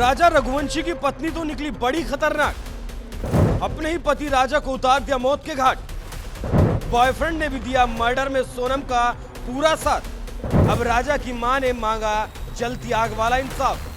राजा रघुवंशी की पत्नी तो निकली बड़ी खतरनाक। अपने ही पति राजा को उतार दिया मौत के घाट। बॉयफ्रेंड ने भी दिया मर्डर में सोनम का पूरा साथ। अब राजा की मां ने मांगा जलती आग वाला इंसाफ।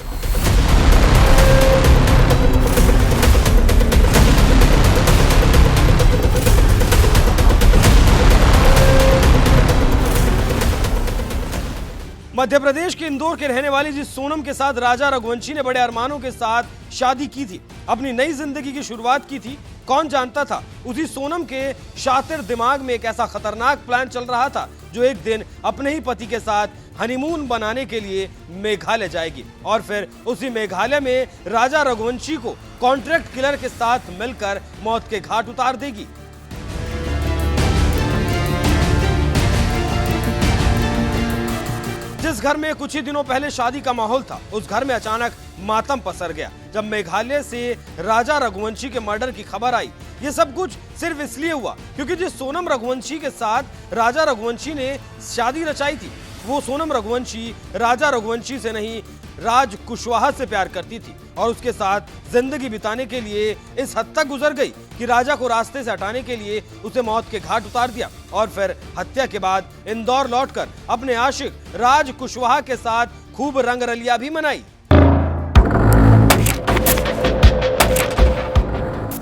मध्य प्रदेश के इंदौर के रहने वाली जिस सोनम के साथ राजा रघुवंशी ने बड़े अरमानों के साथ शादी की थी, अपनी नई जिंदगी की शुरुआत की थी, कौन जानता था उसी सोनम के शातिर दिमाग में एक ऐसा खतरनाक प्लान चल रहा था जो एक दिन अपने ही पति के साथ हनीमून बनाने के लिए मेघालय जाएगी और फिर उसी मेघालय में राजा रघुवंशी को कॉन्ट्रैक्ट किलर के साथ मिलकर मौत के घाट उतार देगी। जिस घर में कुछ ही दिनों पहले शादी का माहौल था, उस घर में अचानक मातम पसर गया जब मेघालय से राजा रघुवंशी के मर्डर की खबर आई। ये सब कुछ सिर्फ इसलिए हुआ क्योंकि जिस सोनम रघुवंशी के साथ राजा रघुवंशी ने शादी रचाई थी, वो सोनम रघुवंशी राजा रघुवंशी से नहीं, राज कुशवाहा से प्यार करती थी और उसके साथ जिंदगी बिताने के लिए इस हद तक गुजर गई कि राजा को रास्ते से हटाने के लिए उसे मौत के घाट उतार दिया और फिर हत्या के बाद इंदौर लौटकर अपने आशिक राज कुशवाहा के साथ खूब रंगरलिया भी मनाई।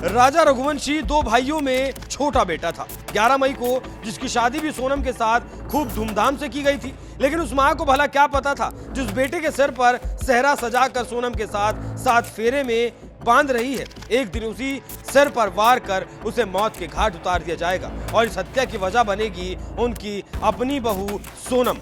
राजा रघुवंशी दो भाइयों में छोटा बेटा था। 11 मई को जिसकी शादी भी सोनम के साथ खूब धूमधाम से की गई थी, लेकिन उस मां को भला क्या पता था जिस बेटे के सिर पर सेहरा सजाकर सोनम के साथ 7 फेरे में बांध रही है, एक दिन उसी सिर पर वार कर उसे मौत के घाट उतार दिया जाएगा और इस हत्या की वजह बनेगी उनकी अपनी बहू सोनम।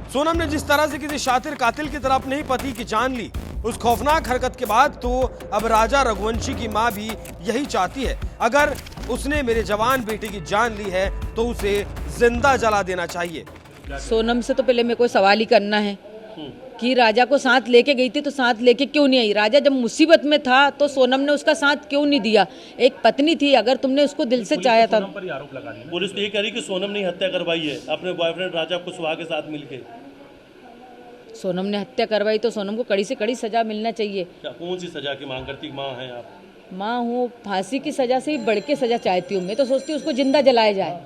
सोनम ने जिस तरह से किसी शातिर कातिल की तरह अपने ही पति की जान ली, उस खौफनाक हरकत के बाद तो अब राजा रघुवंशी की मां भी यही चाहती है, अगर उसने मेरे जवान बेटे की जान ली है तो उसे जिंदा जला देना चाहिए। सोनम से तो पहले मेरे को सवाल ही करना है कि राजा को साथ लेके गई थी तो साथ लेके क्यों नहीं आई? राजा जब मुसीबत में था तो सोनम ने उसका साथ क्यों नहीं दिया? एक पत्नी थी, अगर तुमने उसको दिल से चाहा था। पुलिस तो ये कह रही कि सोनम ने हत्या करवाई है अपने बॉयफ्रेंड राजा कुशवाहा के साथ मिलके। सोनम ने हत्या करवाई तो सोनम को कड़ी से कड़ी सजा मिलना चाहिए। क्या कौन सी सजा की मांग करती? माँ हैं आप? माँ हूँ, फांसी की सजा से ही बढ़ के सजा चाहती हूँ। मैं तो सोचती हूँ उसको जिंदा जलाया जाए।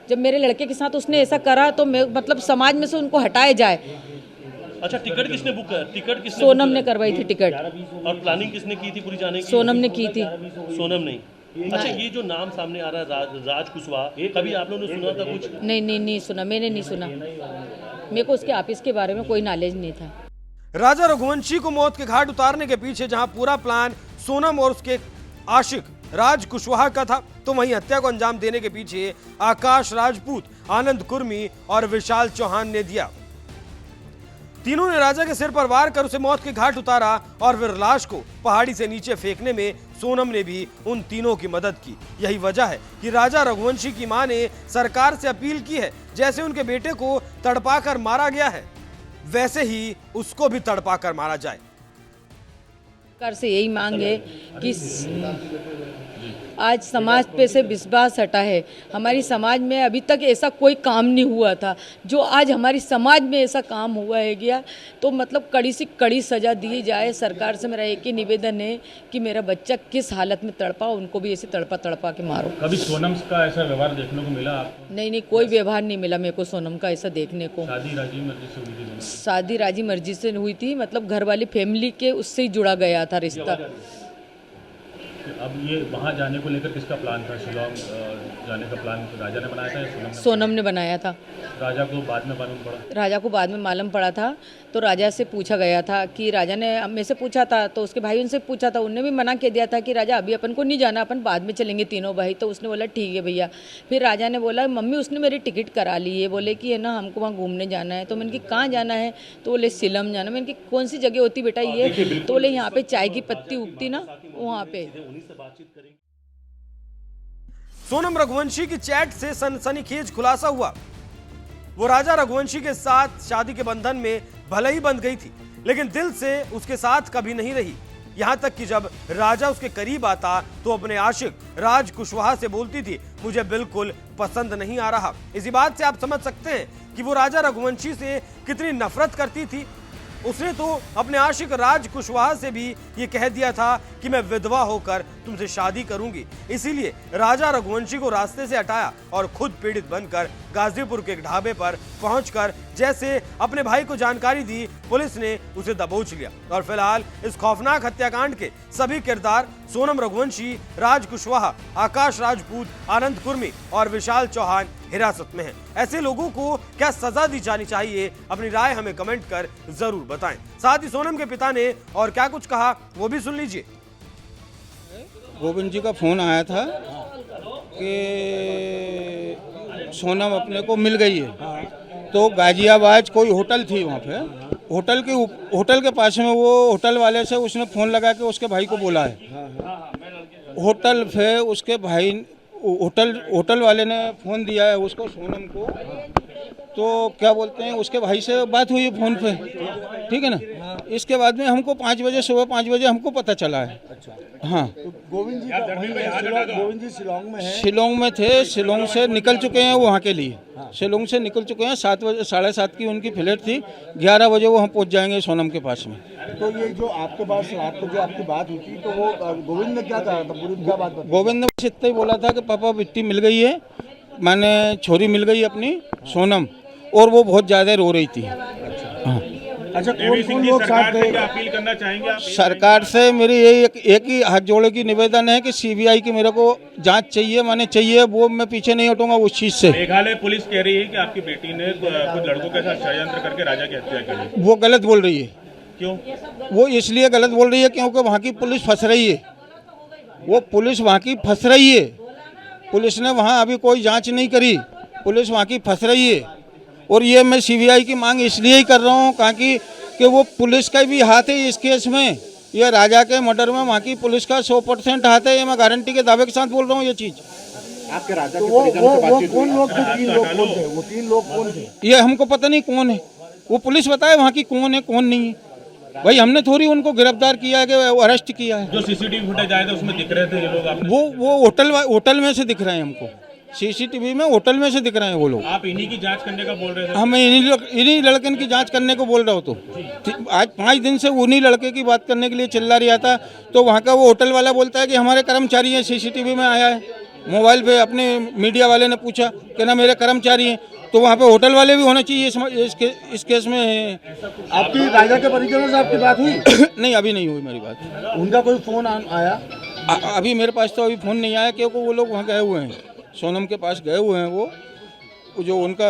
जब मेरे लड़के के साथ उसने ऐसा करा तो मैं मतलब समाज में से उनको हटाया जाए। अच्छा, टिकट किसने बुक कर? टिकट किसने? सोनम ने करवाई थी टिकट। और प्लानिंग किसने की थी पूरी जाने की? सोनम ने की थी। सोनम नहीं। अच्छा, ये जो नाम सामने आ रहा है राज कुशवाहा, कभी आप लोगों ने सुना था कुछ? नहीं सुना, मैंने नहीं सुना। मेरे को उसके ऑफिस के बारे में कोई नॉलेज नहीं था। राजा रघुवंशी को मौत के घाट उतारने के पीछे जहां पूरा प्लान सोनम और उसके आशिक राज कुशवाहा का था, तो वहीं हत्या को अंजाम देने के पीछे आकाश राजपूत, आनंद कुर्मी और विशाल चौहान ने दिया। तीनों ने राजा के सिर पर वार कर उसे मौत के घाट उतारा और फिर लाश को पहाड़ी से नीचे फेंकने में सोनम ने भी उन तीनों की मदद की। यही वजह है कि राजा रघुवंशी की मां ने सरकार से अपील की है, जैसे उनके बेटे को तड़पाकर मारा गया है वैसे ही उसको भी तड़पाकर मारा जाए। सरकार से यही मांग है कि आज समाज पे से विश्वास हटा है। हमारी समाज में अभी तक ऐसा कोई काम नहीं हुआ था जो आज हमारी समाज में ऐसा काम हुआ है गया, तो मतलब कड़ी से कड़ी सजा दी जाए। सरकार से मेरा एक ही निवेदन है कि मेरा बच्चा किस हालत में तड़पा, उनको भी ऐसे तड़पा के मारो। कभी सोनम का ऐसा व्यवहार देखने को मिला आपको? नहीं, कोई व्यवहार नहीं मिला मेरे को सोनम का ऐसा देखने को। शादी राजी मर्जी से हुई थी? शादी राजी मर्जी से हुई थी, मतलब घर वाली फैमिली के उससे ही जुड़ा गया था रिश्ता। अब ये वहाँ जाने को लेकर किसका प्लान था? शिलोंग जाने का प्लान राजा ने बनाया था या सोनम ने बनाया था? राजा को बाद में मालूम पड़ा? राजा को बाद में मालूम पड़ा था, तो राजा से पूछा गया था कि राजा ने मेरे से पूछा था, तो उसके भाई उनसे पूछा था, उनने भी मना कर दिया था कि राजा अभी अपन को नहीं जाना, अपन बाद में चलेंगे तीनों भाई। तो उसने बोला ठीक है भैया। फिर राजा ने बोला मम्मी उसने मेरी टिकट करा ली है, बोले कि है ना हमको वहाँ घूमने जाना है। तो मैंने कि कहाँ जाना है? तो बोले शिलम जाना। मैंने कि कौन सी जगह होती बेटा ये? तो बोले यहाँ पे चाय की पत्ती उगती ना, वहाँ पे। सोनम रघुवंशी की चैट से सनसनीखेज खुलासा हुआ। वो राजा रघुवंशी के साथ शादी के बंधन में भले ही बंध गई थी, लेकिन दिल से उसके साथ कभी नहीं रही। यहाँ तक कि जब राजा उसके करीब आता तो अपने आशिक राज कुशवाहा से बोलती थी, मुझे बिल्कुल पसंद नहीं आ रहा। इसी बात से आप समझ सकते हैं कि वो राजा रघुवंशी से कितनी नफरत करती थी। उसने तो अपने आशिक राज कुशवाहा से भी ये कह दिया था कि मैं विधवा होकर तुमसे शादी करूंगी। इसीलिए राजा रघुवंशी को रास्ते से हटाया और खुद पीड़ित बनकर गाजीपुर के ढाबे पर पहुंचकर जैसे अपने भाई को जानकारी दी, पुलिस ने उसे दबोच लिया। और फिलहाल इस खौफनाक हत्याकांड के सभी किरदार सोनम रघुवंशी, राज कुशवाहा, आकाश राजपूत, आनंद कुर्मी और विशाल चौहान हिरासत में हैं। ऐसे लोगों को क्या सजा दी जानी चाहिए? अपनी राय हमें कमेंट कर जरूर बताएं। साथ ही सोनम के पिता ने और क्या कुछ कहा वो भी सुन लीजिए। गोविंद जी का फोन आया था कि सोनम अपने को मिल गई है। तो गाजियाबाद कोई होटल थी, वहाँ पे होटल के पास में वो होटल वाले से उसने फ़ोन लगा के उसके भाई को बोला है। होटल पे उसके भाई होटल वाले ने फ़ोन दिया है उसको, सोनम को। तो क्या बोलते हैं, उसके भाई से बात हुई फ़ोन पे, ठीक है ना। इसके बाद में हमको 5 बजे, सुबह 5 बजे हमको पता चला है। हाँ, गोविंद जी शिलोंग में है। शिलोंग में थे, शिलोंग से निकल चुके हैं वो वहाँ के लिए। शिलोंग से निकल चुके हैं। 7 बजे, 7:30 की उनकी फ्लाइट थी। 11 बजे वो हम पहुँच जाएंगे सोनम के पास में। तो ये जो आपके पास रात को जो आपकी बात हुई थी, तो वो गोविंद ने क्या कहा था, पूरी क्या बात बताई? गोविंद ने बस इतना ही बोला था कि पापा बिट्टी मिल गई है, मैंने छोरी मिल गई अपनी सोनम, और वो बहुत ज़्यादा रो रही थी। हाँ। अच्छा, कौन लोग साथ थे? अपील करना चाहेंगे आप? सरकार से मेरी यही एक ही हाथ जोड़े की निवेदन है कि सीबीआई की मेरे को जांच चाहिए, माने चाहिए। वो मैं पीछे नहीं हटूंगा उस चीज़ से। मेघालय पुलिस कह रही है कि आपकी बेटी ने कुछ लड़कों के साथ षड्यंत्र करके राजा की हत्या की। वो गलत बोल रही है। क्यों? वो इसलिए गलत बोल रही है क्योंकि वहाँ की पुलिस फंस रही है। वो पुलिस वहाँ की फंस रही है। पुलिस ने वहाँ अभी कोई जांच नहीं करी, पुलिस वहाँ की फंस रही है। और ये मैं सीबीआई की मांग इसलिए ही कर रहा हूँ ताकि कि वो पुलिस का भी हाथ है इस केस में। ये राजा के मर्डर में वहाँ की पुलिस का 100% हाथ है। ये मैं गारंटी के दावे के साथ बोल रहा हूँ ये चीज़। आपके राजा के परिजन से बातचीत हुई? कौन लोग थे? 3 लोग कौन थे? वो 3 लोग कौन थे? ये हमको पता नहीं कौन है। वो पुलिस बताए वहाँ की कौन है कौन नहीं है। भाई हमने थोड़ी उनको गिरफ्तार किया है कि अरेस्ट किया है। जो सीसीटीवी फुटेज आया था उसमें दिख रहे थे ये लोग आपने? वो होटल में से दिख रहे हैं हमको। सीसीटीवी में होटल में से दिख रहे हैं वो लोग। आप इन्हीं की जांच करने का बोल रहे थे? हमें इन्हीं लड़कन की जांच करने को बोल रहा हूँ। तो आज 5 दिन से उन्हीं लड़के की बात करने के लिए चिल्ला रहा था। तो वहाँ का वो होटल वाला बोलता है कि हमारे कर्मचारी हैं, सीसीटीवी में आया है। मोबाइल पे अपने मीडिया वाले ने पूछा कि ना मेरे कर्मचारी हैं। तो वहाँ पे होटल वाले भी होने चाहिए इस केस में। आपकी राजा के परिजनों से आपकी बात हुई? नहीं, अभी नहीं हुई मेरी बात। उनका कोई फोन आया? अभी मेरे पास तो अभी फ़ोन नहीं आया क्योंकि वो लोग वहाँ गए हुए हैं, सोनम के पास गए हुए हैं। वो जो उनका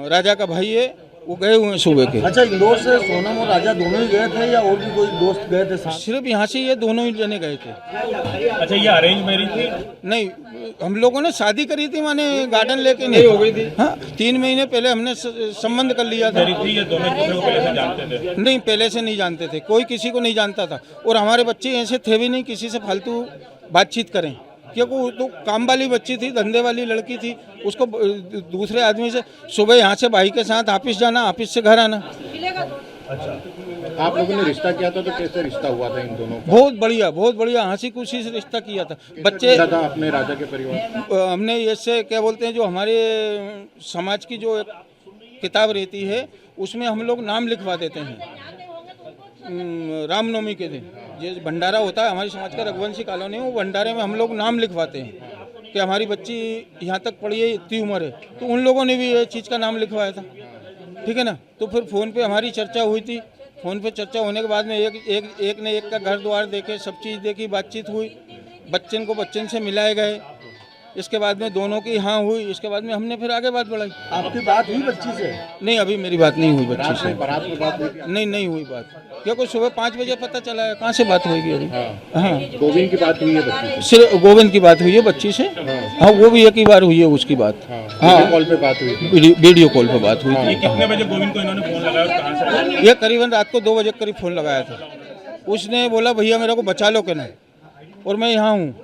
राजा का भाई है वो गए हुए हैं सुबह के। अच्छा, इंदौर से सोनम और राजा दोनों ही गए थे या और भी कोई दोस्त गए थे साथ? सिर्फ यहाँ से ये दोनों ही जने गए थे। अच्छा, ये अरेंज मैरिज थी? नहीं, हम लोगों ने शादी करी थी, माने गार्डन लेके नहीं हो गई थी। हाँ, 3 महीने पहले हमने संबंध कर लिया था। ये दोनों दूसरे को पहले से जानते थे? नहीं, पहले से नहीं जानते थे, कोई किसी को नहीं जानता था। और हमारे बच्चे ऐसे थे भी नहीं किसी से फालतू बातचीत करें, क्योंकि वो तो काम वाली बच्ची थी, धंधे वाली लड़की थी। उसको दूसरे आदमी से सुबह यहाँ से भाई के साथ ऑफिस जाना, ऑफिस से घर आना। अच्छा, आप लोगों ने रिश्ता किया था तो कैसे रिश्ता हुआ था इन दोनों का? बहुत बढ़िया हंसी खुशी से रिश्ता किया था। बच्चे था अपने राजा के परिवार? हमने ऐसे क्या बोलते हैं, जो हमारे समाज की जो एक किताब रहती है उसमें हम लोग नाम लिखवा देते हैं। रामनवमी के दिन ये भंडारा होता है हमारी समाज का, रघुवंशी कॉलोनी, वो भंडारे में हम लोग नाम लिखवाते हैं कि हमारी बच्ची यहाँ तक पढ़ी है, इतनी उम्र है। तो उन लोगों ने भी ये चीज़ का नाम लिखवाया था, ठीक है ना। तो फिर फ़ोन पे हमारी चर्चा हुई थी। फ़ोन पे चर्चा होने के बाद में एक ने एक का घर द्वार देखे, सब चीज़ देखी, बातचीत हुई, बच्चन को बच्चन से मिलाए गए। इसके बाद में दोनों की हाँ हुई। इसके बाद में हमने फिर आगे बात बढ़ाई। आपकी बात हुई बच्ची से? नहीं, अभी मेरी बात नहीं हुई बच्ची से। बारात में बात हुई? नहीं हुई बात, क्योंकि सुबह 5 बजे पता चला है, कहाँ से बात होगी अभी। हाँ, गोविंद की बात हुई है बच्ची से? सिर्फ गोविंद की बात हुई है बच्ची से। हाँ, वो भी एक ही बार हुई है उसकी बात। हाँ, कॉल पे बात हुई थी? वीडियो कॉल पे बात हुई थी। कितने बजे गोविंद को इन्होंने फोन लगाया और कहाँ से? ये करीबन रात को 2 बजे करीब फ़ोन लगाया था। उसने बोला भैया मेरे को बचा लो, कहना, और मैं यहाँ हूँ।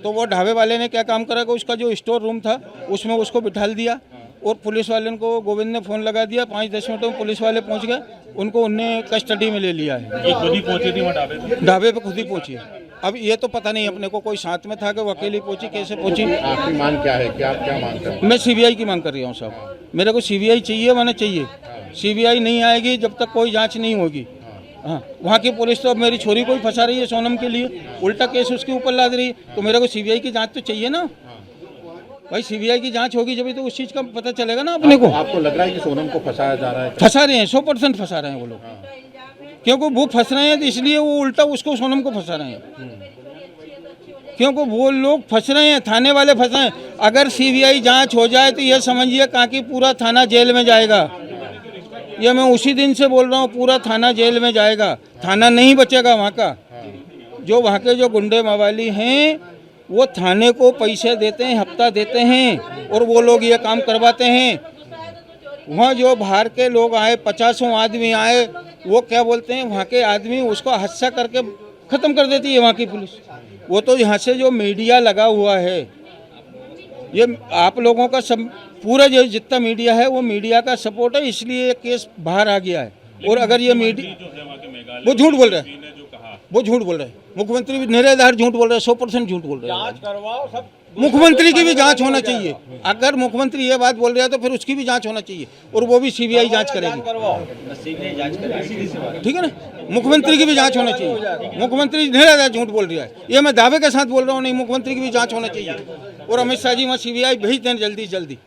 तो वो ढाबे वाले ने क्या काम करा कि उसका जो स्टोर रूम था उसमें उसको बिठा दिया और पुलिस वाले को गोविंद ने फ़ोन लगा दिया, 5-10 मिनट में पुलिस वाले पहुंच गए, उनको उनने कस्टडी में ले लिया है। ये खुद ही पहुंची थी वहाँ ढाबे पे? ढाबे पे खुद ही पहुंची है। अब ये तो पता नहीं अपने को, कोई साथ में था कि वो अकेली पहुंची, कैसे पहुंची। आपकी मांग क्या है, क्या आप क्या मांग करते हैं? मैं सीबीआई की मांग कर रहा हूँ साहब, मेरे को सीबीआई चाहिए, मैंने चाहिए। सीबीआई नहीं आएगी जब तक कोई जांच नहीं होगी। हाँ, वहाँ की पुलिस तो अब मेरी छोरी को ही फंसा रही है सोनम के लिए, उल्टा केस उसके ऊपर लाद रही है, तो मेरे को सीबीआई की जांच तो चाहिए ना भाई। सीबीआई की जांच होगी जब तो उस चीज़ का पता चलेगा ना अपने को। आपको लग रहा है कि सोनम को फंसाया जा रहा है? फंसा रहे हैं, 100% फंसा रहे हैं वो लोग, क्योंकि वो फंस रहे हैं तो इसलिए वो उल्टा उसको सोनम को फंसा रहे हैं, क्योंकि वो लोग फंस रहे हैं, थाने वाले फंस रहे हैं। अगर सीबीआई जांच हो जाए तो ये समझिए कि पूरा थाना जेल में जाएगा। ये मैं उसी दिन से बोल रहा हूँ, पूरा थाना जेल में जाएगा, थाना नहीं बचेगा वहाँ का। जो वहाँ के जो गुंडे मवाली हैं वो थाने को पैसे देते हैं, हफ्ता देते हैं, और वो लोग ये काम करवाते हैं। वहाँ जो बाहर के लोग आए, 50 आदमी आए, वो क्या बोलते हैं, वहाँ के आदमी उसको हादसा करके ख़त्म कर देती है वहाँ की पुलिस। वो तो यहाँ से जो मीडिया लगा हुआ है, ये आप लोगों का सब पूरा जो जितना मीडिया है वो मीडिया का सपोर्ट है, इसलिए ये केस बाहर आ गया है। और अगर ये मीडिया वो झूठ बोल रहे हैं, वो झूठ बोल रहे हैं, मुख्यमंत्री भी निराधार झूठ बोल रहे हैं, 100% झूठ बोल रहे हैं। मुख्यमंत्री की भी जांच होना चाहिए। अगर मुख्यमंत्री ये बात बोल रहा है तो फिर उसकी भी जांच होना चाहिए, और वो भी सीबीआई जांच करेगी, ठीक है ना। मुख्यमंत्री की भी जांच होना चाहिए। मुख्यमंत्री निराधार झूठ बोल रहा है, ये मैं दावे के साथ बोल रहा हूँ, नहीं, मुख्यमंत्री की भी जांच होना चाहिए। और अमित शाह जी वहाँ सीबीआई भेज दें जल्दी जल्दी।